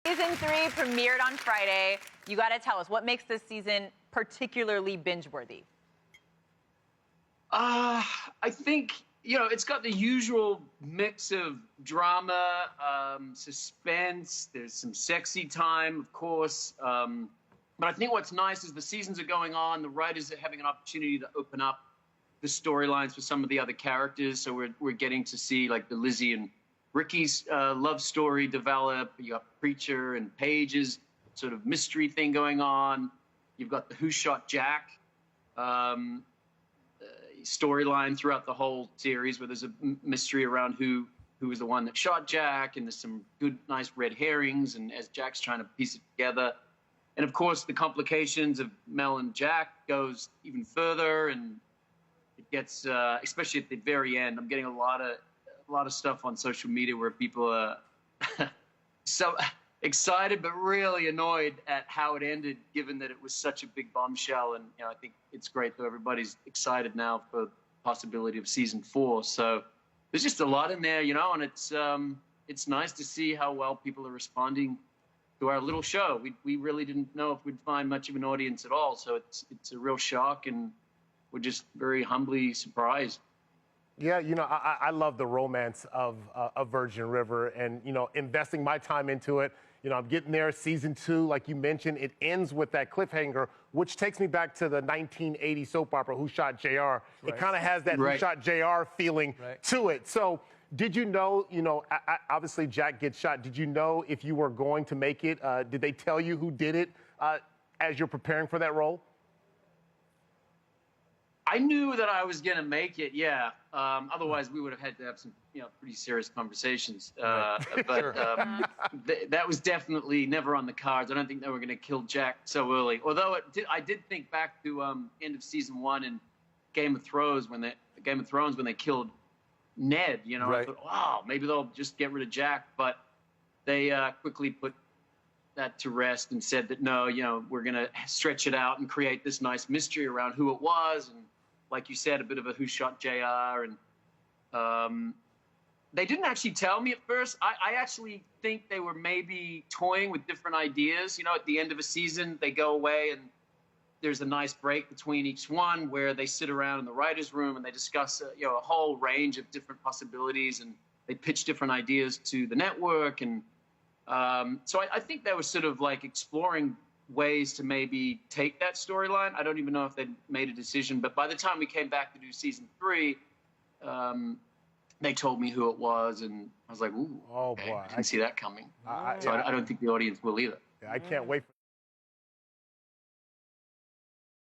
Season 3 premiered on Friday. You got to tell us, what makes this season particularly binge-worthy? I think, it's got the usual mix of drama, suspense. There's some sexy time, of course. But I think what's nice is the seasons are going on. The writers are having an opportunity to open up the storylines for some of the other characters. So we're getting to see like the Lizzie and Ricky's love story develop. You got Preacher and Paige's sort of mystery thing going on. You've got the Who Shot Jack storyline throughout the whole series, where there's a mystery around who was the one that shot Jack, and there's some good, nice red herrings, and as Jack's trying to piece it together. And of course, the complications of Mel and Jack goes even further, and it gets, especially at the very end, I'm getting a lot of stuff on social media where people are so excited but really annoyed at how it ended, given that it was such a big bombshell. And I think it's great that everybody's excited now for the possibility of season 4. So there's just a lot in there, and it's nice to see how well people are responding to our little show. We really didn't know if we'd find much of an audience at all, so it's a real shock, and we're just very humbly surprised. Yeah, I love the romance of Virgin River, and, investing my time into it. I'm getting there. Season 2, like you mentioned, it ends with that cliffhanger, which takes me back to the 1980 soap opera, Who Shot JR. Right. It kind of has that Who Shot JR feeling to it. So did you know, obviously Jack gets shot. Did you know if you were going to make it? Did they tell you who did it as you're preparing for that role? I knew that I was going to make it, yeah. Otherwise, we would have had to have some, pretty serious conversations. That was definitely never on the cards. I don't think they were going to kill Jack so early. Although I did think back to end of season 1 in Game of Thrones when they killed Ned. I thought, wow, maybe they'll just get rid of Jack. But they quickly put that to rest and said that no, we're going to stretch it out and create this nice mystery around who it was. And like you said, a bit of a Who Shot JR. And they didn't actually tell me at first. I actually think they were maybe toying with different ideas. At the end of a season, they go away and there's a nice break between each one where they sit around in the writer's room and they discuss a whole range of different possibilities, and they pitch different ideas to the network. And so I think they were sort of like exploring ways to maybe take that storyline. I don't even know if they'd made a decision, but by the time we came back to do season 3, they told me who it was, and I was like, ooh, oh okay, boy, I didn't see that coming. I don't think the audience will either. I can't wait for